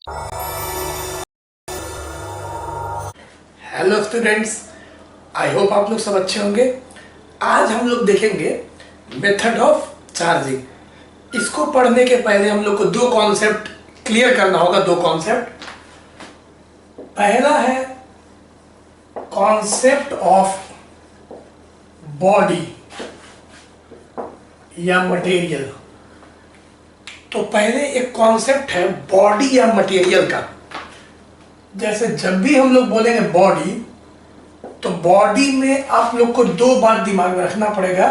Hello students, I hope आप लोग सब अच्छे होंगे। आज हम लोग देखेंगे मेथड ऑफ चार्जिंग। इसको पढ़ने के पहले हम लोग को दो कॉन्सेप्ट क्लियर करना होगा। दो कॉन्सेप्ट, पहला है कॉन्सेप्ट ऑफ बॉडी या मटेरियल। तो पहले एक कॉन्सेप्ट है बॉडी या मटेरियल का। जैसे जब भी हम लोग बोलेंगे बॉडी, तो बॉडी में आप लोग को दो बात दिमाग में रखना पड़ेगा।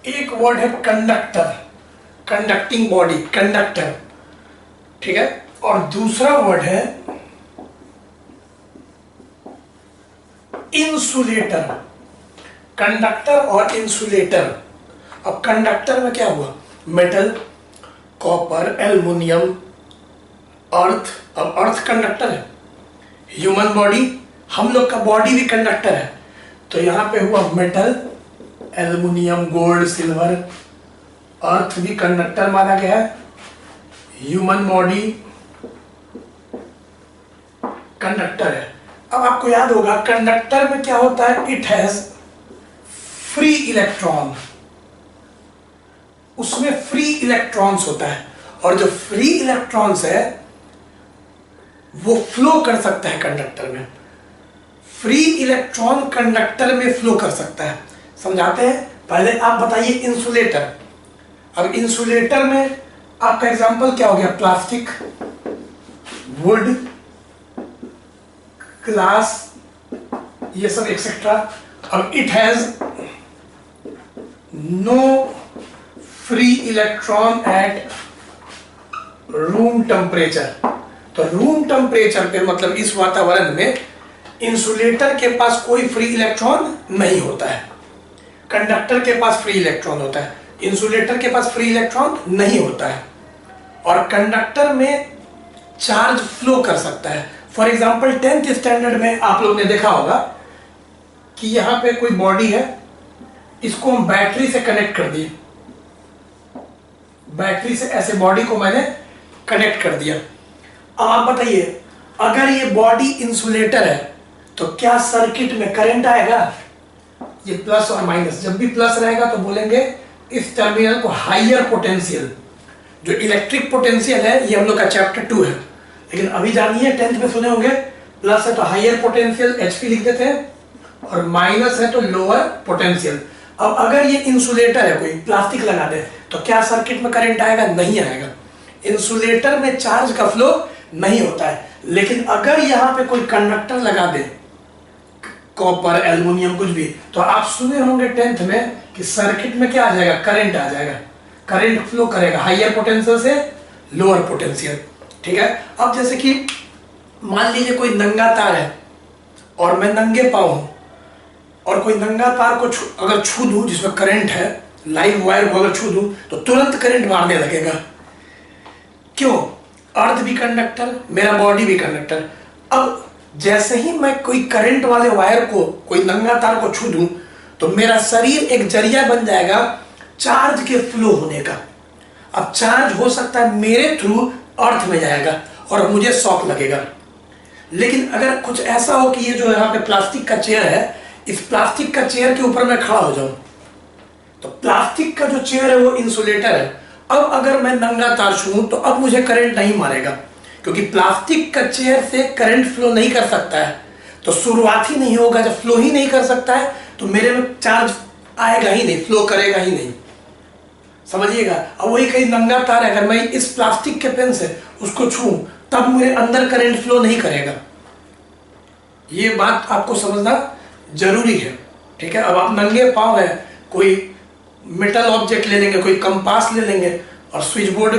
एक वर्ड है कंडक्टर, कंडक्टिंग बॉडी, कंडक्टर, ठीक है। और दूसरा वर्ड है इंसुलेटर, कंडक्टर और इंसुलेटर। अब कंडक्टर में क्या हुआ? मेटल, कॉपर, एल्युमिनियम, अर्थ। अब अर्थ कंडक्टर है। ह्यूमन बॉडी, हम लोग का बॉडी भी कंडक्टर है। तो यहां पे हुआ मेटल, एल्युमिनियम, गोल्ड, सिल्वर, अर्थ भी कंडक्टर माना गया है। ह्यूमन बॉडी कंडक्टर है। अब आपको याद होगा कंडक्टर में क्या होता है? इट हैज फ्री इलेक्ट्रॉन, उसमें फ्री इलेक्ट्रॉन्स होता है। और जो फ्री इलेक्ट्रॉन्स है वो फ्लो कर सकता है कंडक्टर में। फ्री इलेक्ट्रॉन कंडक्टर में फ्लो कर सकता है। समझाते हैं। पहले आप बताइए इंसुलेटर। अब इंसुलेटर में आपका एग्जांपल क्या हो गया? प्लास्टिक, वुड, ग्लास, ये सब एक्सेट्रा। अब it has no free electron at room temperature. तो रूम टेम्परेचर पे मतलब इस वातावरण में इंसुलेटर के पास कोई फ्री इलेक्ट्रॉन नहीं होता है। कंडक्टर के पास फ्री इलेक्ट्रॉन होता है, इंसुलेटर के पास फ्री इलेक्ट्रॉन नहीं होता है। और कंडक्टर में चार्ज फ्लो कर सकता है। फॉर एग्जांपल 10th स्टैंडर्ड में आप लोग ने देखा होगा कि यहां पे कोई बॉडी है, इसको हम बैटरी से कनेक्ट कर दिए। बैटरी से ऐसे बॉडी को मैंने कनेक्ट कर दिया। अब आप बताइए, अगर ये बॉडी इंसुलेटर है तो क्या सर्किट में करंट आएगा? ये प्लस और माइनस, जब भी प्लस रहेगा तो बोलेंगे इस टर्मिनल को हायर पोटेंशियल। जो इलेक्ट्रिक पोटेंशियल है ये हम लोग का चैप्टर 2 है, लेकिन अभी जानिए 10th में सुने होंगे, प्लस है तो हायर पोटेंशियल एचपी लिख देते हैं, और माइनस है तो लोअर पोटेंशियल। अब अगर ये इंसुलेटर है, कोई प्लास्टिक लगा दे, तो क्या सर्किट में करंट आएगा? नहीं आएगा। इंसुलेटर में चार्ज का फ्लो नहीं होता है। लेकिन अगर यहां पे कोई कंडक्टर लगा दे, कॉपर, एल्युमिनियम, कुछ भी, तो आप सुने होंगे 10th में कि सर्किट में क्या आ जाएगा? करंट आ जाएगा। करंट फ्लो करेगा हायर पोटेंशियल से लोअर पोटेंशियल, ठीक है। अब जैसे कि मान लीजिए कोई नंगा तार है और मैं नंगे पाँव हूं, और कोई नंगा तार को अगर छू दूं जिसमें करंट है, लाइव वायर को अगर छू दूं तो तुरंत करंट मारने लगेगा। क्यों? अर्थ भी कंडक्टर, मेरा बॉडी भी कंडक्टर। अब जैसे ही मैं कोई करंट वाले वायर को, कोई नंगा तार को छू दूं, तो मेरा शरीर एक जरिया बन जाएगा चार्ज के फ्लो होने का। अब चार्ज हो सकता है मेरे थ्रू अर्थ में जाएगा और मुझे शॉक लगेगा। लेकिन अगर कुछ ऐसा हो कि ये जो यहाँ पे प्लास्टिक का चेयर है, इस प्लास्टिक का चेयर के ऊपर मैं खड़ा हो जाऊं, तो प्लास्टिक का जो चेयर है वो इंसुलेटर है। अब अगर मैं नंगा तार छूऊं तो अब मुझे करंट नहीं मारेगा, क्योंकि प्लास्टिक का चेयर से करंट फ्लो नहीं कर सकता है। तो शुरुआत ही नहीं होगा। जब फ्लो ही नहीं कर सकता है तो मेरे में चार्ज आएगा ही नहीं, फ्लो करेगा ही नहीं। समझिएगा। अब वही कहीं नंगा तार है, अगर मैं इस प्लास्टिक के पेन से उसको छूऊं तब मेरे अंदर करंट फ्लो नहीं करेगा। ये बात आपको समझना जरूरी है, ठीक है। अब आप नंगे पांव है, कोई मेटल ऑब्जेक्ट ले लेंगे, कोई कंपास ले लेंगे और स्विच बोर्ड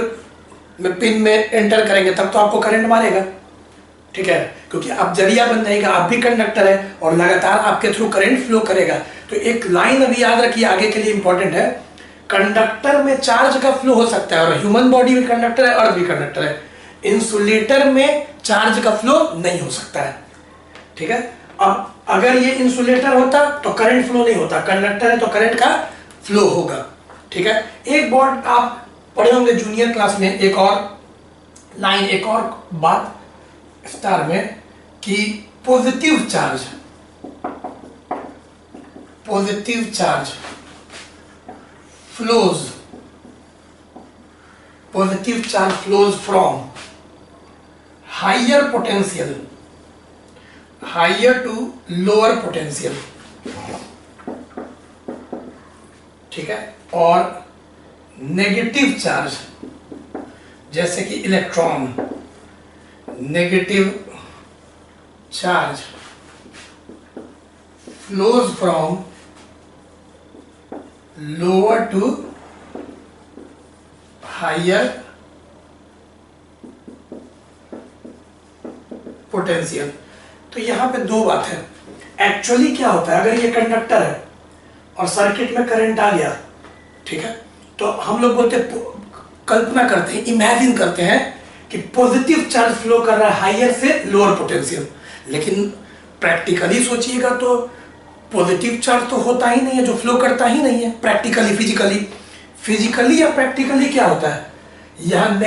में पिन में एंटर करेंगे, तब तो आपको करंट मारेगा, ठीक है, क्योंकि आप जरिया बन जाएगा। आप भी कंडक्टर है और लगातार आपके थ्रू करंट फ्लो करेगा। तो एक लाइन अभी याद रखिए, आगे के लिए इंपॉर्टेंट है। कंडक्टर में चार्ज का फ्लो हो सकता है, और ह्यूमन बॉडी भी कंडक्टर है, अर्थ भी कंडक्टर है। इंसुलेटर में चार्ज का फ्लो नहीं हो सकता है, ठीक है। अब अगर ये इंसुलेटर होता तो करंट फ्लो नहीं होता, कंडक्टर है तो करंट का फ्लो होगा, ठीक है। एक बात आप पढ़े होंगे जूनियर क्लास में एक और लाइन, एक और बात स्टार में कि positive charge flows from higher to lower potential, ठीक है। और नेगेटिव चार्ज जैसे कि electron, negative charge flows from lower to higher potential. तो यहां पे दो बात है। एक्चुअली क्या होता है, अगर ये कंडक्टर है और सर्किट में करंट आ गया, ठीक है, तो हम लोग बोलते कल्पना करते हैं, इमेजिन करते हैं कि पॉजिटिव चार्ज फ्लो कर रहा है हायर से लोअर पोटेंशियल। लेकिन प्रैक्टिकली सोचिएगा तो पॉजिटिव चार्ज तो होता ही नहीं है, जो फ्लो करता ही नहीं है प्रैक्टिकली। फिजिकली या प्रैक्टिकली क्या होता है, यहां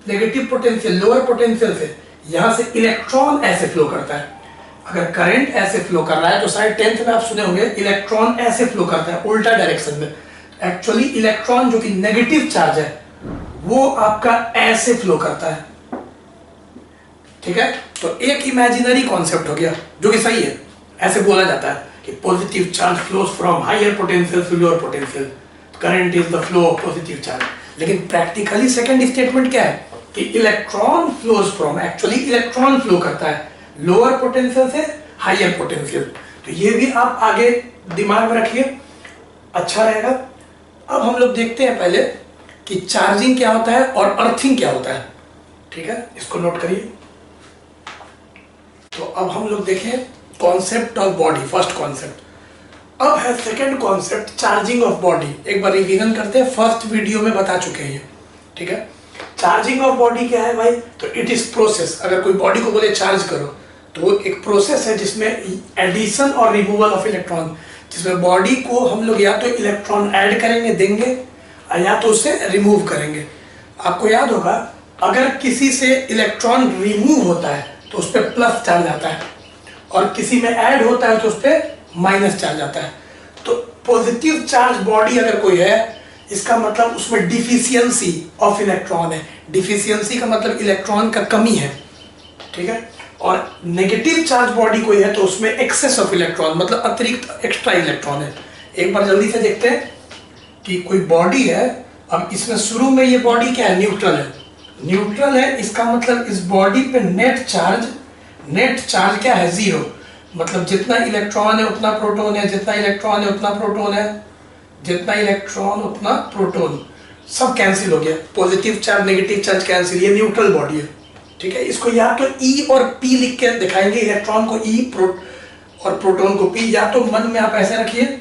नेगेटिव पोटेंशियल, लोअर पोटेंशियल से यहां से इलेक्ट्रॉन ऐसे फ्लो करता है। अगर करंट ऐसे फ्लो कर रहा है तो शायद 10th में आप सुने होंगे इलेक्ट्रॉन ऐसे फ्लो करता है उल्टा डायरेक्शन में। एक्चुअली इलेक्ट्रॉन जो कि नेगेटिव चार्ज है वो आपका ऐसे फ्लो करता है, ठीक है। तो एक इमेजिनरी कॉन्सेप्ट हो गया जो कि सही है, ऐसे बोला जाता है कि positive charge flows from higher potential to lower potential, current is the flow of positive charge. लेकिन प्रैक्टिकली सेकंड स्टेटमेंट क्या है कि electron flows from, actually electron flow करता है लोअर पोटेंशियल से हायर पोटेंशियल। तो ये भी आप आगे दिमाग में रखिए, अच्छा रहेगा। अब हम लोग देखते हैं पहले कि चार्जिंग क्या होता है और अर्थिंग क्या होता है, ठीक है, इसको नोट करिए। तो अब हम लोग देखें concept of body, first concept. अब है second concept, charging of body. एक बार रिवीजन करते हैं, फर्स्ट वीडियो में बता चुके हैं, ठीक है। चार्जिंग ऑफ बॉडी क्या है भाई, तो इट इज प्रोसेस। अगर कोई बॉडी को बोले चार्ज करो तो एक प्रोसेस है जिसमें एडिशन और रिमूवल ऑफ इलेक्ट्रॉन, जिसमें बॉडी को हम लोग या तो इलेक्ट्रॉन ऐड करेंगे देंगे या तो उससे रिमूव करेंगे। आपको याद होगा अगर किसी से इलेक्ट्रॉन रिमूव होता है तो उस पर प्लस चार्ज आता है और किसी में ऐड होता है तो उस पर माइनस चार्ज आता है। तो पॉजिटिव चार्ज बॉडी अगर कोई है इसका मतलब उसमें डिफिशियंसी ऑफ इलेक्ट्रॉन है। डिफिशियंसी का मतलब इलेक्ट्रॉन का कमी है, ठीक है। और नेगेटिव चार्ज बॉडी कोई है तो उसमें एक्सेस ऑफ इलेक्ट्रॉन मतलब अतिरिक्त एक्स्ट्रा इलेक्ट्रॉन है। एक बार जल्दी से देखते हैं कि कोई बॉडी है, अब इसमें शुरू में ये बॉडी क्या है, न्यूट्रल है। न्यूट्रल है इसका मतलब इस बॉडी पे नेट चार्ज क्या है, जीरो। मतलब जितना इलेक्ट्रॉन है उतना प्रोटॉन है, जितना इलेक्ट्रॉन है उतना प्रोटॉन है, जितना इलेक्ट्रॉन उतना प्रोटॉन, सब कैंसिल हो गया। Positive charge negative charge cancel, ये न्यूट्रल बॉडी है, ठीक है। इसको या तो E और P लिख के दिखाएंगे, इलेक्ट्रॉन को E और प्रोटॉन को P। या तो मन में आप ऐसे रखिए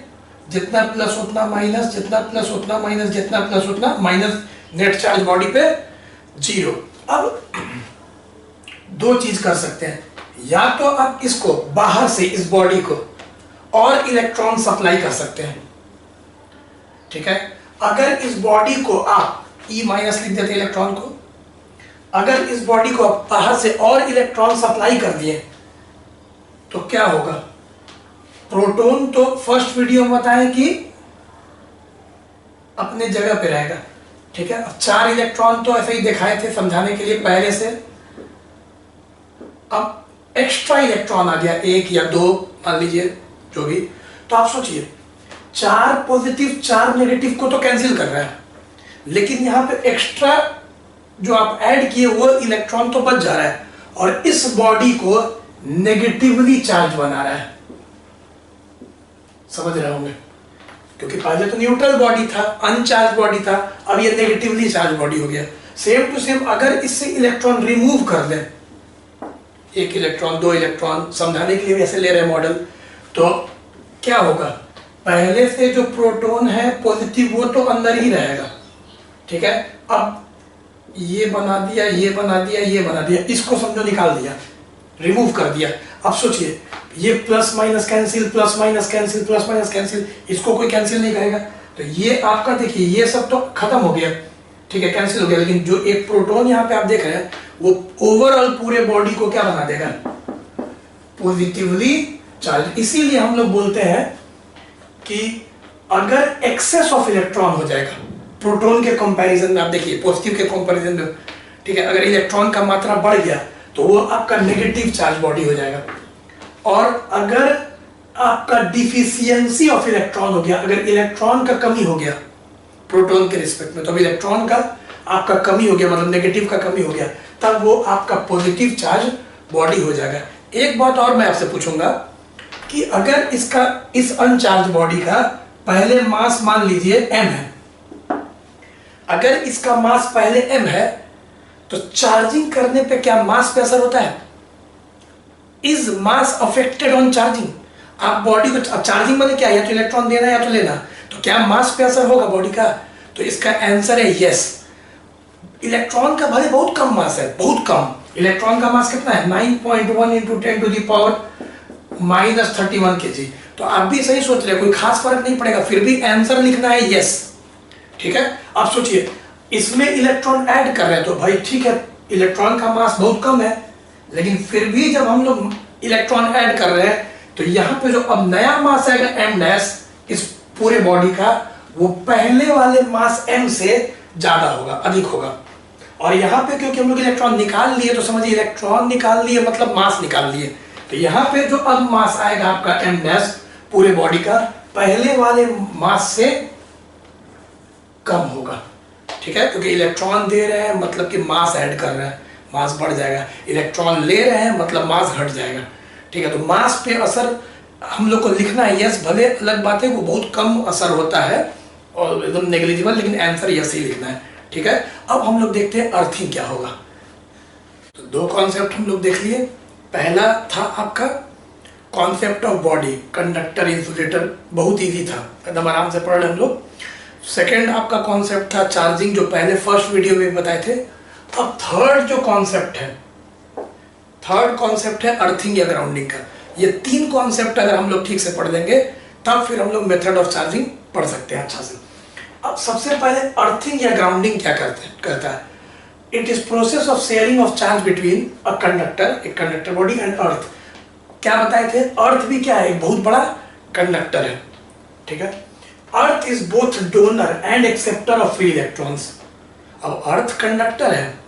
जितना प्लस उतना माइनस, जितना प्लस उतना माइनस, जितना प्लस उतना माइनस, नेट चार्ज बॉडी पे जीरो। अब दो चीज कर सकते हैं, या तो आप इसको बाहर से इस बॉडी को और इलेक्ट्रॉन सप्लाई कर सकते हैं, ठीक है। अगर इस बॉडी को आप E माइनस लिख देते इलेक्ट्रॉन को, अगर इस बॉडी को आप बाहर से और इलेक्ट्रॉन सप्लाई कर दिए तो क्या होगा, प्रोटॉन तो फर्स्ट वीडियो में बताएं कि अपने जगह पे रहेगा, ठीक है। 4 इलेक्ट्रॉन तो ऐसे ही दिखाए थे समझाने के लिए पहले से। अब एक्स्ट्रा इलेक्ट्रॉन आ गया, 1 या 2 मान लीजिए जो भी। तो आप सोचिए 4 पॉजिटिव 4 नेगेटिव को तो कैंसिल कर रहा है, लेकिन यहां पे एक्स्ट्रा जो आप ऐड किए वो इलेक्ट्रॉन तो बच जा रहा है और इस बॉडी को नेगेटिवली चार्ज बना रहा है। समझ रहे होंगे, क्योंकि पहले तो न्यूट्रल बॉडी था, अनचार्ज बॉडी था, अब ये नेगेटिवली चार्ज बॉडी हो गया। सेम टू सेम अगर इससे इलेक्ट्रॉन रिमूव कर दें, 1 इलेक्ट्रॉन 2 इलेक्ट्रॉन, समझाने के लिए ऐसे ले रहे मॉडल, तो क्या होगा, पहले से जो प्रोटॉन है पॉजिटिव वो तो अंदर ही रहेगा, ठीक है। अब ये बना दिया, ये बना दिया, ये बना दिया, इसको समझो निकाल दिया, रिमूव कर दिया। अब सोचिए ये plus minus cancel, plus minus cancel, plus minus cancel, इसको कोई कैंसिल नहीं करेगा। तो ये आपका देखिए ये सब तो खत्म हो गया, ठीक है, कैंसिल हो गया, लेकिन जो एक प्रोटॉन यहाँ पे आप देख रहे हैं वो ओवरऑल पूरे बॉडी को क्या बना देगा, पॉजिटिवली चार्ज। इसीलिए हम लोग बोलते हैं कि अगर एक्सेस ऑफ इलेक्ट्रॉन हो जाएगा प्रोटॉन के कंपैरिजन में, आप देखिए पॉजिटिव के कंपैरिजन में, ठीक है, अगर इलेक्ट्रॉन का मात्रा बढ़ गया तो वो आपका नेगेटिव चार्ज बॉडी हो जाएगा। और अगर आपका डिफिशियंसी ऑफ इलेक्ट्रॉन हो गया, अगर इलेक्ट्रॉन का कमी हो गया प्रोटॉन के रिस्पेक्ट में, तो अब इलेक्ट्रॉन का आपका कमी हो गया, मतलब नेगेटिव का कमी हो गया, तब वो आपका पॉजिटिव चार्ज बॉडी हो जाएगा। एक बात और मैं आपसे पूछूंगा कि अगर इसका इस अनचार्ज बॉडी का पहले मास मान लीजिए m है, अगर इसका मास पहले m है तो चार्जिंग करने पे क्या मास पे असर होता है? Is mass affected on charging? आप बॉडी को, अब चार्जिंग माने क्या, या तो इलेक्ट्रॉन देना या तो लेना, तो क्या मास पे असर होगा बॉडी का? तो इसका आंसर है यस। इलेक्ट्रॉन का भले बहुत कम मास है, बहुत कम, इलेक्ट्रॉन का मास कितना है 9.1 into 10 to the power minus 31 kg। तो आप भी सही सोच रहे हैं, कोई खास फर्क नहीं पड़ेगा, फिर भी आंसर लिखना है यस, ठीक है। अब सोचिए इसमें इलेक्ट्रॉन ऐड कर रहे हैं तो भाई ठीक है, इलेक्ट्रॉन का मास बहुत कम है, लेकिन फिर भी जब हम लोग इलेक्ट्रॉन ऐड कर रहे हैं तो यहाँ पे जो अब नया मास आएगा m डैश इस पूरे बॉडी का, वो पहले वाले मास m से ज्यादा होगा, अधिक होगा। और यहाँ पे क्योंकि हम लोग इलेक्ट्रॉन निकाल लिए, तो समझिए इलेक्ट्रॉन निकाल लिए मतलब मास निकाल लिए, तो यहाँ पे जो अब मास आएगा आपका m डैश पूरे बॉडी का पहले वाले मास से कम होगा, ठीक है, क्योंकि इलेक्ट्रॉन दे रहे हैं मतलब कि मास ऐड कर रहे हैं, मास बढ़ जाएगा, इलेक्ट्रॉन ले रहे हैं मतलब मास घट जाएगा, ठीक है। तो मास पे असर हम लोग को लिखना है यस, भले अलग बात है वो बहुत कम असर होता है और एकदम नेग्लिजिबल, लेकिन आंसर यस ही लिखना है, ठीक है। अब हम लोग देखते हैं अर्थिंग क्या होगा। तो दो कॉन्सेप्ट हम लोग देख लिए। पहला था आपका concept of body, conductor, insulator, बहुत ईजी था, एकदम आराम से पढ़ रहे हम लोग। सेकेंड आपका कॉन्सेप्ट था चार्जिंग, जो पहले फर्स्ट वीडियो में बताए थे। अब थर्ड जो कॉन्सेप्ट है, थर्ड कॉन्सेप्ट है अर्थिंग या ग्राउंडिंग का। ये तीन कॉन्सेप्ट अगर हम लोग ठीक से पढ़ लेंगे तब फिर हम लोग मेथड ऑफ चार्जिंग पढ़ सकते हैं अच्छा से। अब सबसे पहले अर्थिंग या ग्राउंडिंग क्या करता है? It is process of sharing of charge between a conductor, एक कंडक्टर बॉडी एंड अर्थ। क्या बताए थे? अर्थ भी क्या है? एक बहुत बड़ा कंडक्टर है, ठीक है। Earth is both donor and acceptor of free electrons. अब अर्थ कंडक्टर है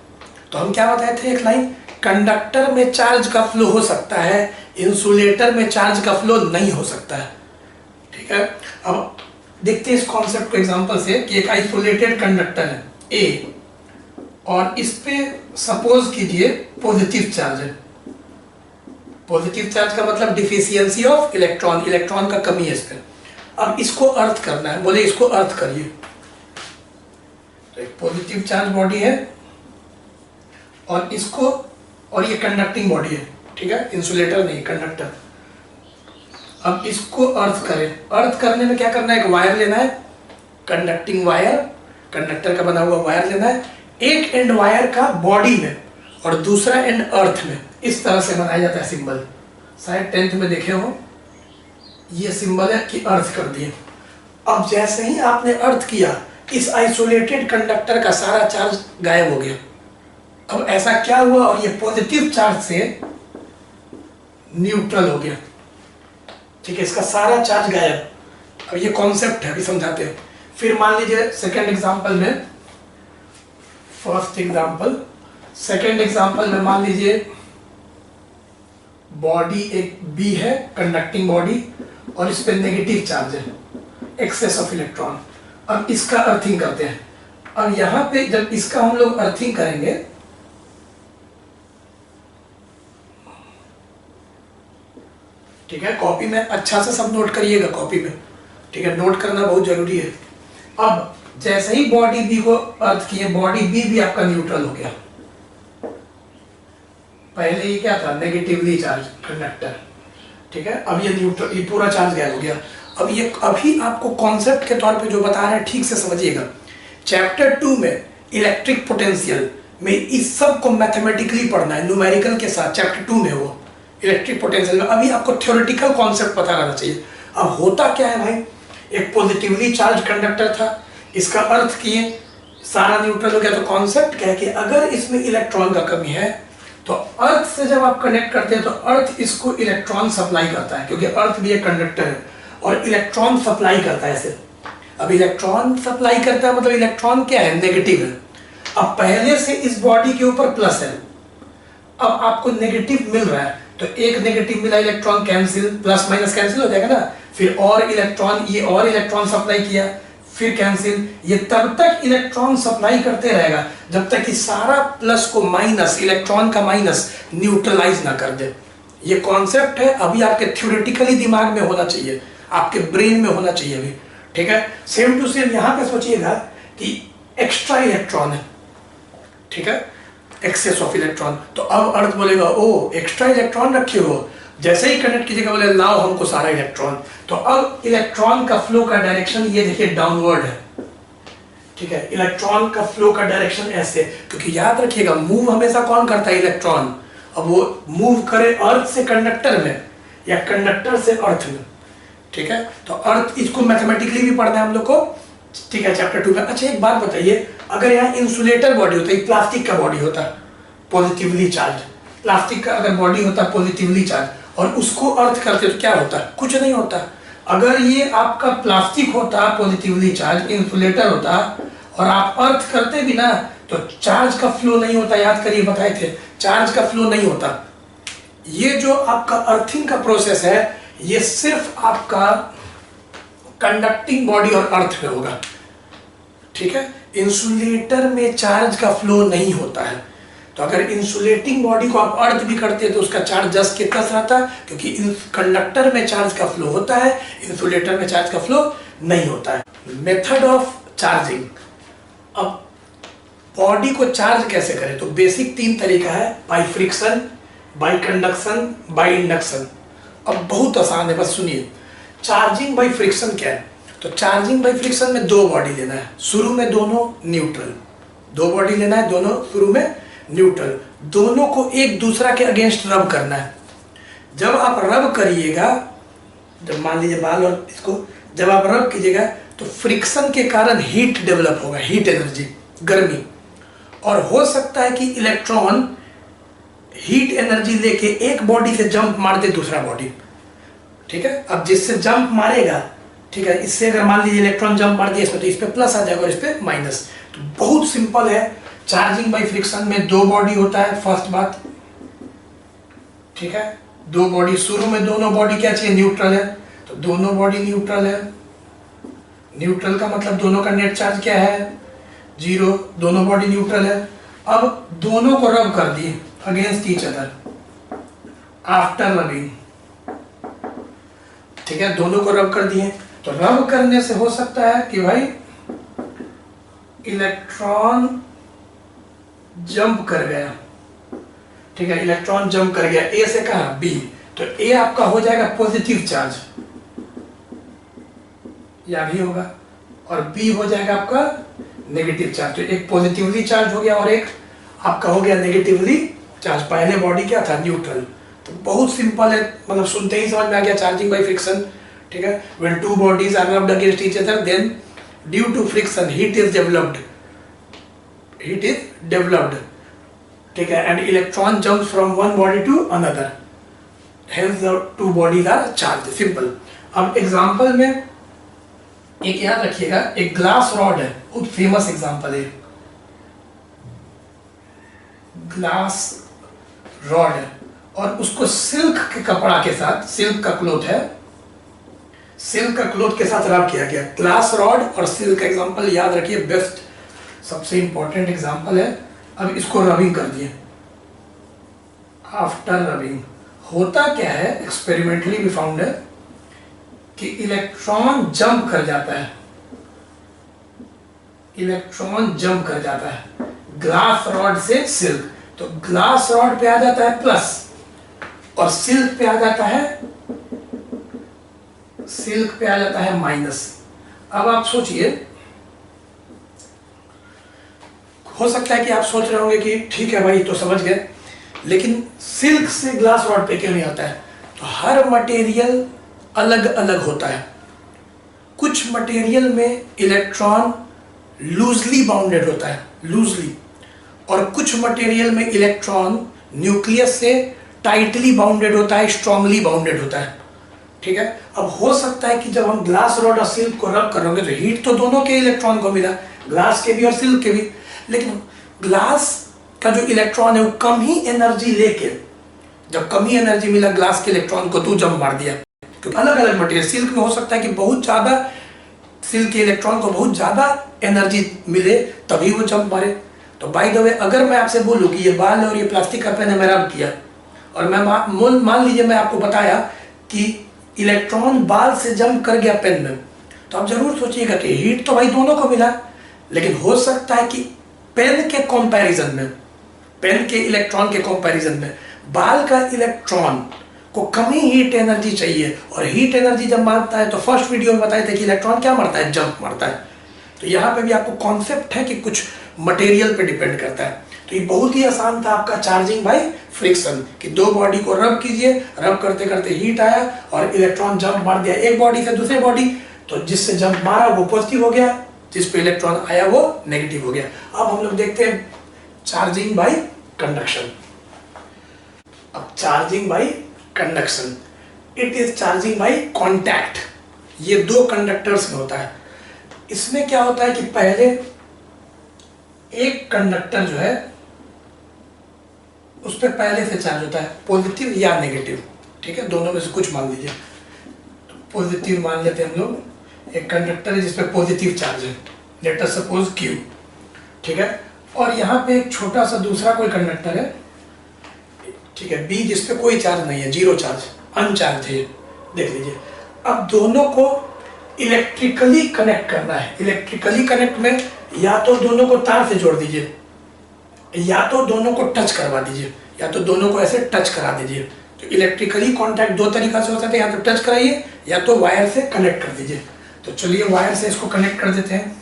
तो हम क्या बताए थे, एक लाइन, कंडक्टर में चार्ज का फ्लो हो सकता है, इंसुलेटर में चार्ज का फ्लो नहीं हो सकता है, ठीक है। अब देखते हैं इस कॉन्सेप्ट को एग्जांपल से कि एक आइसोलेटेड कंडक्टर है ए और इस पे सपोज कीजिए पॉजिटिव चार्ज है। पॉजिटिव चार्ज का मतलब डिफिशियंसी ऑफ इलेक्ट्रॉन, इलेक्ट्रॉन का कमी है इस पे। अब इसको अर्थ करना है, बोले इसको अर्थ करिए। तो एक पॉजिटिव चार्ज बॉडी है और इसको, और ये कंडक्टिंग बॉडी है, ठीक है, इंसुलेटर नहीं कंडक्टर। अब इसको अर्थ करें, अर्थ करने में क्या करना है, एक वायर लेना है, कंडक्टिंग वायर, कंडक्टर का बना हुआ वायर लेना है, एक एंड वायर का बॉडी में और दूसरा एंड अर्थ में। इस तरह से बनाया जाता है सिंबल, शायद 10th में देखे हो, ये सिंबल है कि अर्थ कर दिए। अब जैसे ही आपने अर्थ किया, इस आइसोलेटेड कंडक्टर का सारा चार्ज गायब हो गया। अब ऐसा क्या हुआ, और ये पॉजिटिव चार्ज से न्यूट्रल हो गया, ठीक है, इसका सारा चार्ज गायब। अब ये कॉन्सेप्ट है, अभी समझाते हैं। फिर मान लीजिए सेकेंड एग्जांपल में, फर्स्ट एग्जांपल, सेकेंड एग्जांपल में मान लीजिए बॉडी एक बी है, कंडक्टिंग बॉडी, और इस पे नेगेटिव चार्ज है, एक्सेस ऑफ इलेक्ट्रॉन। अब इसका अर्थिंग करते हैं। अब यहाँ पे जब इसका हम लोग अर्थिंग करेंगे, ठीक है, कॉपी में अच्छा से सब नोट करिएगा कॉपी में, ठीक है, नोट करना बहुत जरूरी है। अब जैसे ही बॉडी बी को अर्थ किए, बॉडी बी भी आपका न्यूट्रल हो गया। पहले ये क्या था, नेगेटिवली चार्ज कंडक्टर, ठीक है, अब ये न्यूट्रल, ये पूरा चार्ज गायब हो गया। अब ये अभी आपको कॉन्सेप्ट के तौर पे जो बता रहे हैं ठीक से समझिएगा। चैप्टर 2 में इलेक्ट्रिक पोटेंशियल में इस सब को मैथमेटिकली पढ़ना है, न्यूमेरिकल के साथ, चैप्टर 2 में वो इलेक्ट्रिक पोटेंशियल में। अभी आपको थ्योरेटिकल कॉन्सेप्ट पता रहना चाहिए। अब होता क्या है भाई, एक पॉजिटिवली चार्ज कंडक्टर था, इसका अर्थ किए, सारा न्यूट्रल हो गया। तो कॉन्सेप्ट क्या है कि अगर इसमें इलेक्ट्रॉन का कमी है तो अर्थ से जब आप कनेक्ट करते हैं तो अर्थ इसको इलेक्ट्रॉन सप्लाई करता है, क्योंकि अर्थ भी एक कंडक्टर है और इलेक्ट्रॉन सप्लाई करता है इसे। अब इलेक्ट्रॉन सप्लाई करता है मतलब इलेक्ट्रॉन क्या है, नेगेटिव है। अब पहले से इस बॉडी के ऊपर प्लस है, अब आपको नेगेटिव मिल रहा है तो एक नेगेटिव मिला, electron cancel, plus minus cancel हो जाएगा ना। फिर और इलेक्ट्रॉन, ये और इलेक्ट्रॉन सप्लाई किया, फिर कैंसिल। ये तब तक इलेक्ट्रॉन सप्लाई करते रहेगा जब तक कि सारा प्लस को माइनस, इलेक्ट्रॉन का माइनस न्यूट्रलाइज ना कर दे। ये कॉन्सेप्ट है, अभी आपके थ्योरेटिकली दिमाग में होना चाहिए, आपके ब्रेन में होना चाहिए अभी, ठीक है। सेम टू सेम यहाँ पे सोचिएगा कि एक्स्ट्रा इलेक्ट्रॉन है, ठीक है, एक्सेस ऑफ इलेक्ट्रॉन। तो अब अर्थ बोलेगा ओ एक्स्ट्रा इलेक्ट्रॉन रखे हो, जैसे ही कनेक्ट कीजिएगा बोले लाओ हमको सारा इलेक्ट्रॉन। तो अब इलेक्ट्रॉन का फ्लो का डायरेक्शन ये देखिए डाउनवर्ड है, ठीक है। इलेक्ट्रॉन का फ्लो का डायरेक्शन ऐसे, क्योंकि याद रखिएगा मूव हमेशा कौन करता है, इलेक्ट्रॉन। अब वो मूव करे अर्थ से कंडक्टर में या कंडक्टर से अर्थ में, ठीक है। तो अर्थ, इसको मैथमेटिकली भी पढ़ना है हम लोग को, ठीक है, चैप्टर 2 में। अच्छा एक बात बताइए, अगर यहाँ इंसुलेटर बॉडी होता है, प्लास्टिक का बॉडी होता है पॉजिटिवली चार्ज, प्लास्टिक का अगर बॉडी होता है पॉजिटिवली चार्ज और उसको अर्थ करते तो क्या होता है, कुछ नहीं होता। अगर ये आपका प्लास्टिक होता पॉजिटिवली चार्ज, इंसुलेटर होता और आप अर्थ करते भी ना तो चार्ज का फ्लो नहीं होता। याद करिए, बताए थे चार्ज का फ्लो नहीं होता। ये जो आपका अर्थिंग का प्रोसेस है ये सिर्फ आपका कंडक्टिंग बॉडी और अर्थ में होगा, ठीक है। इंसुलेटर में चार्ज का फ्लो नहीं होता है। तो अगर इंसुलेटिंग बॉडी को आप अर्थ भी करते हैं तो उसका चार्ज जस के तस रहता है, क्योंकि कंडक्टर में चार्ज का फ्लो होता है, इंसुलेटर में चार्ज का फ्लो नहीं होता है। मेथड ऑफ चार्जिंग, अब बॉडी को चार्ज कैसे करें, तो बेसिक 3 तरीका है, by friction, bye conduction, by induction. अब बहुत आसान है, बस सुनिए। चार्जिंग बाय फ्रिक्शन क्या है, तो चार्जिंग बाय फ्रिक्शन में 2 बॉडी लेना है, शुरू में दोनों न्यूट्रल, 2 बॉडी लेना है, दोनों शुरू में न्यूट्रल, दोनों को एक दूसरा के अगेंस्ट रब करना है। जब आप रब करिएगा, जब मान लीजिए बाल और इसको जब आप रब कीजिएगा तो फ्रिक्शन के कारण हीट डेवलप होगा, हीट एनर्जी, गर्मी। और हो सकता है कि इलेक्ट्रॉन हीट एनर्जी लेके एक बॉडी से जंप मार दे दूसरा बॉडी, ठीक है। अब जिससे जंप मारेगा, ठीक है, इससे अगर मान लीजिए इलेक्ट्रॉन जंप मार दिया इसमें तो इस पे प्लस आ जाएगा और इस पे माइनस। तो बहुत सिंपल है, चार्जिंग बाय फ्रिक्शन में 2 बॉडी होता है, फर्स्ट बात, ठीक है। 2 बॉडी, शुरू में दोनों बॉडी क्या चाहिए, न्यूट्रल है, तो दोनों बॉडी न्यूट्रल है। न्यूट्रल का मतलब दोनों का नेट चार्ज क्या है, 0, दोनों बॉडी न्यूट्रल है। अब दोनों को रब कर दिए against each other after rubbing, ठीक है, दोनों को रब कर दिए। तो रब करने से हो सकता है कि भाई इलेक्ट्रॉन जंप कर गया, ठीक है, इलेक्ट्रॉन जंप कर गया ए से कहा बी, तो ए आपका हो जाएगा पॉजिटिव चार्ज, या भी होगा, और बी हो जाएगा आपका नेगेटिव चार्ज। तो एक पॉजिटिवली चार्ज हो गया और एक आपका हो गया नेगेटिवली चार्ज। पहले बॉडी क्या था, न्यूट्रल। तो बहुत सिंपल है, मतलब सुनते ही समझ में आ गया, चार्जिंग बाय फ्रिक्शन, ठीक है। When 2 bodies are rubbed against each other then due to friction heat is developed, ठीक है, and electron jumps from one body to another, hence the 2 bodies are charged, simple. अब example में एक याद रखिएगा, एक ग्लास रॉड है, बहुत फेमस एग्जांपल है, ग्लास रॉड है और उसको सिल्क के कपड़ा के साथ, सिल्क का क्लोथ है, सिल्क का क्लोथ के साथ रब किया गया। ग्लास रॉड और सिल्क का एग्जांपल याद रखिए, बेस्ट, सबसे इंपॉर्टेंट एग्जांपल है। अब इसको रबिंग कर दिए, आफ्टर रबिंग होता क्या है, एक्सपेरिमेंटली भी फाउंड है कि इलेक्ट्रॉन जंप कर जाता है, इलेक्ट्रॉन जंप कर जाता है ग्लास रॉड से सिल्क। तो ग्लास रॉड पे आ जाता है प्लस और सिल्क पे आ जाता है, सिल्क पे आ जाता है माइनस। अब आप सोचिए, हो सकता है कि आप सोच रहे होंगे कि ठीक है भाई तो समझ गए, लेकिन सिल्क से ग्लास रॉड पे क्यों नहीं आता है? तो हर मटेरियल अलग अलग होता है, कुछ मटेरियल में इलेक्ट्रॉन लूजली बाउंडेड होता है, लूजली, और कुछ मटेरियल में इलेक्ट्रॉन न्यूक्लियस से टाइटली बाउंडेड होता है, स्ट्रांगली बाउंडेड होता है। ठीक है, अब हो सकता है कि जब हम ग्लास रॉड और सिल्क को रब करोगे तो हीट तो दोनों के इलेक्ट्रॉन को मिला, ग्लास के भी और सिल्क के भी, लेकिन ग्लास का जो इलेक्ट्रॉन है वो कम ही एनर्जी लेके, जब कम ही एनर्जी मिला ग्लास के इलेक्ट्रॉन को तो जंप मार दिया। क्योंकि अलग अलग मटेरियल, सिल्क में हो सकता है कि बहुत ज्यादा, सिल्क के इलेक्ट्रॉन को बहुत ज्यादा एनर्जी मिले तभी वो जंप मारे। तो बाय द वे, अगर मैं आपसे बोलूं कि ये बाल है और ये प्लास्टिक का पेन है, मैं रब किया, और मैं मान लीजिए मैं आपको बताया कि इलेक्ट्रॉन बाल से जंप कर गया पेन में, तो आप जरूर सोचिएगा कि हीट तो भाई दोनों को मिला, लेकिन हो सकता है कि पेन के कंपैरिजन में, पेन के इलेक्ट्रॉन के कंपैरिजन में बाल का इलेक्ट्रॉन को कम ही हीट एनर्जी चाहिए, और हीट एनर्जी जब मारता है तो फर्स्ट वीडियो में बताए थे कि इलेक्ट्रॉन क्या मारता है, जंप मारता है। तो यहाँ पे भी आपको कॉन्सेप्ट है कि कुछ मटेरियल पे डिपेंड करता है। तो ये बहुत ही आसान था आपका चार्जिंग बाय फ्रिक्शन, कि दो बॉडी को रब कीजिए, रब करते करते हीट आया और इलेक्ट्रॉन जंप मार दिया एक बॉडी से दूसरे बॉडी, तो जिससे जंप मारा वो पॉजिटिव हो गया, जिस पे इलेक्ट्रॉन आया वो नेगेटिव हो गया। अब हम लोग देखते हैं चार्जिंग बाय कंडक्शन। अब charging by conduction, it is charging by contact. ये दो कंडक्टर्स में होता है। इसमें क्या होता है कि पहले एक कंडक्टर जो है उस पर पहले से चार्ज होता है, पॉजिटिव या नेगेटिव, ठीक है, दोनों में से कुछ मान लीजिए। तो पॉजिटिव मान लेते हैं हम लोग, एक कंडक्टर है जिसपे पॉजिटिव चार्ज है, लेट अस सपोज Q, ठीक है, और यहाँ पे एक छोटा सा दूसरा कोई कंडक्टर है, ठीक है, B, जिसपे कोई चार्ज नहीं है, जीरो चार्ज, अनचार्ज है, देख लीजिए। अब दोनों को इलेक्ट्रिकली कनेक्ट करना है। इलेक्ट्रिकली कनेक्ट में या तो दोनों को तार से जोड़ दीजिए, या तो दोनों को टच करवा दीजिए, या तो दोनों को ऐसे टच करा दीजिए। तो इलेक्ट्रिकली कांटेक्ट दो तरीका से हो सकता है, या तो टच कराइए या तो वायर से कनेक्ट कर दीजिए। तो चलिए वायर से इसको कनेक्ट कर देते हैं,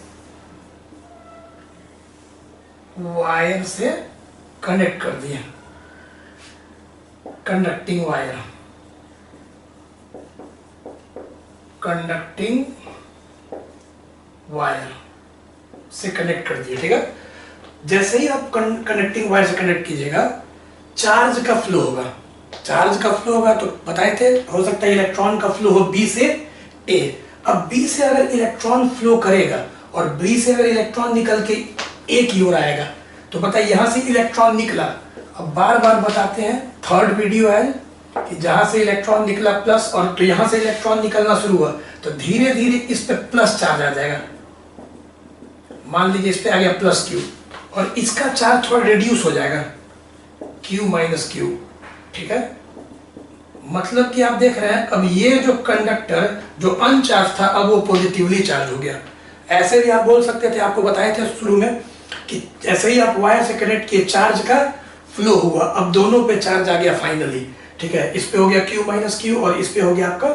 वायर से कनेक्ट कर दिए, कंडक्टिंग वायर, कंडक्टिंग वायर से कनेक्ट कर दिए, ठीक है। जैसे ही आप कनेक्टिंग वायर से कनेक्ट कीजिएगा, चार्ज का फ्लो होगा, चार्ज का फ्लो होगा, तो बताए थे हो सकता है इलेक्ट्रॉन का फ्लो हो B से A। अब B से अगर इलेक्ट्रॉन फ्लो करेगा और B से अगर इलेक्ट्रॉन निकल के A की ओर आएगा, तो बताइए यहां से इलेक्ट्रॉन निकला, अब बार बार बताते हैं, थर्ड वीडियो है कि जहां से इलेक्ट्रॉन निकला प्लस, और तो यहां से इलेक्ट्रॉन निकलना शुरू हुआ, तो धीरे धीरे इस पे प्लस चार्ज आ जाएगा। मान लीजिए इस पे आ गया प्लस Q, और इसका चार्ज थोड़ा रिड्यूस हो जाएगा, Q माइनस Q, ठीक है। मतलब कि आप देख रहे हैं अब ये जो कंडक्टर जो अनचार्ज था, अब वो पॉजिटिवली चार्ज हो गया। ऐसे भी आप बोल सकते थे, आपको बताए थे शुरू में कि जैसे ही आप वायर से कनेक्ट किए, चार्ज का फ्लो हुआ, अब दोनों पे चार्ज आ गया फाइनली, ठीक है। इस पे हो गया Q माइनस Q और इस पे हो गया आपका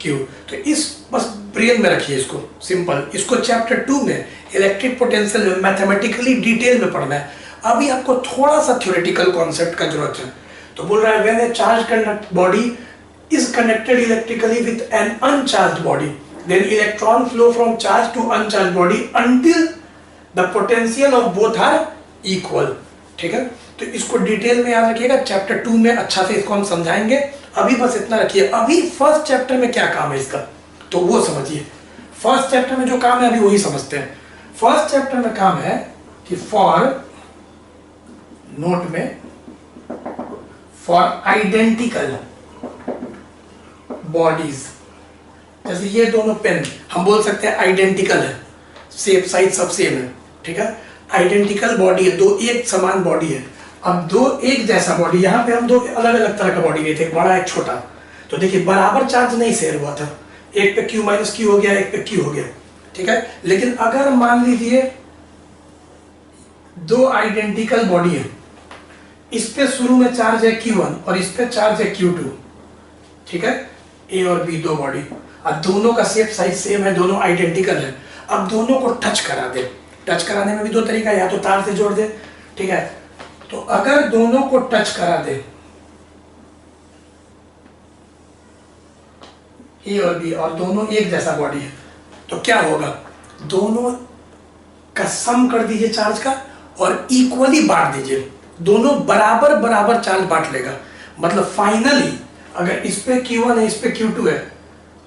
Q। तो इस बस ब्रेन में रखिए इसको, सिंपल। इसको चैप्टर 2 में इलेक्ट्रिक पोटेंशियल में मैथमेटिकली डिटेल में पढ़ना है। अभी आपको थोड़ा सा थ्योरेटिकल कॉन्सेप्ट का जरूरत है। तो बोल रहा है when a charge conduct body is connected electrically with an uncharged body, then electron flow from charge to uncharged body until the potential of both are equal, ठीक है। तो इसको डिटेल में याद रखिएगा, चैप्टर 2 में अच्छा से इसको हम समझाएंगे। अभी बस इतना रखिए। अभी फर्स्ट चैप्टर में क्या काम है इसका, तो वो समझिए। फर्स्ट चैप्टर में जो काम है अभी वही समझते हैं। फर्स्ट चैप्टर में काम है कि फॉर, नोट में, फॉर आइडेंटिकल बॉडीज, जैसे ये दोनों पेन हम बोल सकते हैं आइडेंटिकल है, शेप साइज सब सेम है, ठीक है। आइडेंटिकल बॉडी है, दो एक समान बॉडी है। अब दो एक जैसा बॉडी, यहाँ पे हम दो अलग अलग तरह का बॉडी लिए थे, एक बड़ा एक छोटा, तो देखिए बराबर चार्ज नहीं शेयर हुआ था, एक पे Q माइनस Q हो गया, एक पे Q हो गया, ठीक है। लेकिन अगर मान लीजिए दो आइडेंटिकल बॉडी है, इस पे शुरू में चार्ज है Q1 और इस पे चार्ज है Q2, ठीक है, A और B दो बॉडी, अब दोनों का शेप साइज सेम है, दोनों आइडेंटिकल है। अब दोनों को टच करा दे, टच कराने में भी दो तरीका है, या तो तार से जोड़ दे, ठीक है। तो अगर दोनों को टच करा दे, A और B, और दोनों एक जैसा बॉडी है, तो क्या होगा, दोनों का सम कर दीजिए चार्ज का और इक्वली बांट दीजिए, दोनों बराबर बराबर चार्ज बांट लेगा। मतलब फाइनली अगर इस पे Q1 है, इस पे Q2 है,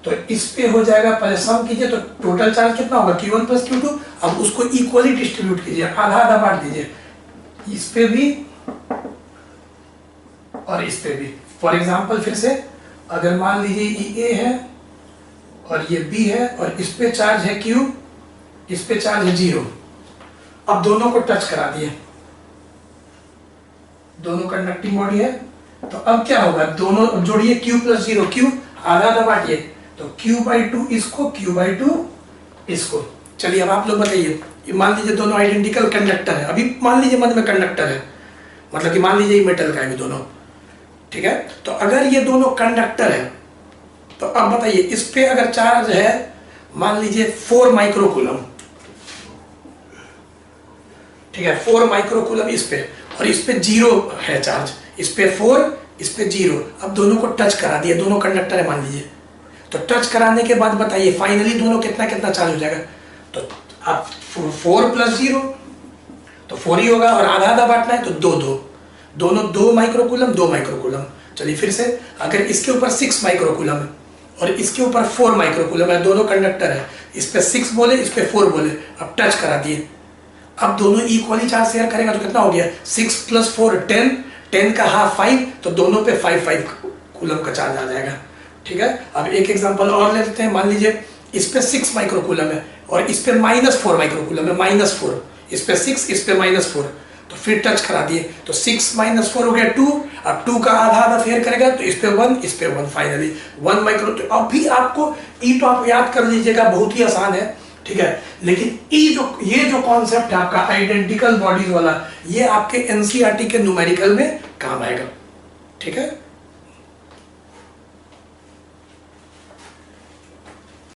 तो इस पे हो जाएगा, पहले सम कीजिए तो टोटल चार्ज कितना होगा, Q1 प्लस Q2। अब उसको इक्वली डिस्ट्रीब्यूट कीजिए, आधा आधा बांट दीजिए, इस पे भी और इस पे भी। फॉर एग्जाम्पल फिर से, अगर मान लीजिए ये A है और ये B है और इस पे चार्ज है Q, इस पे चार्ज है 0। अब दोनों को टच करा दिए, दोनों कंडक्टिंग बॉडी है, तो अब क्या होगा, दोनों जोड़िए Q प्लस 0, Q आधा आधा बांटिए, तो Q/2 इसको, Q/2 इसको। चलिए अब आप लोग बताइए, ये मान लीजिए दोनों आइडेंटिकल कंडक्टर है, अभी मान लीजिए मन में कंडक्टर है, मतलब कि मान लीजिए ये मेटल का है भी दोनों, ठीक है। तो अगर ये दोनों कंडक्टर है तो अब बताइए, इस पे अगर चार्ज है मान लीजिए 4 माइक्रोकूलम, ठीक है, 4 माइक्रोकूलम इस पे, और इस पे 0 है चार्ज, इस पे 4, इस पे 0। अब दोनों को टच करा दिया, दोनों कंडक्टर है मान लीजिए, तो टच कराने के बाद बताइए फाइनली दोनों कितना कितना चार्ज हो जाएगा। तो अब 4 प्लस 0 तो 4 ही होगा, और आधा आधा बांटना है तो 2 दोनों 2 माइक्रोकूलम 2 माइक्रोकूलम। चलिए फिर से, अगर इसके ऊपर 6 माइक्रोकूलम है और इसके ऊपर 4 माइक्रोकूलम है, दोनों कंडक्टर है, इस पे 6 बोले, इस पे 4 बोले, अब टच करा दिए, अब दोनों इक्वली चार्ज शेयर करेगा तो कितना हो गया, 6 प्लस 4 10, 10 का हाफ 5, तो दोनों पे 5 कूलम का चार्ज आ जाएगा, ठीक है। अब एक एग्जांपल और ले लेते हैं, मान लीजिए इस पे 6 माइक्रोकूलम है और इस पे -4 माइक्रोकूलम है, -4, इस पे 6, इस पे -4, तो फिर टच करा दिए तो 6 - 4 हो गया 2। अब 2 का आधा आधा फेयर करेगा तो इस पे 1, इस पे 1, फाइनली 1 माइक्रो। तो अब भी आपको ई तो आप याद कर लीजिएगा, बहुत ही आसान है, ठीक है। लेकिन ये जो कॉन्सेप्ट है आपका आइडेंटिकल बॉडीज वाला, ये आपके एनसीईआरटी के न्यूमेरिकल में काम आएगा, ठीक है।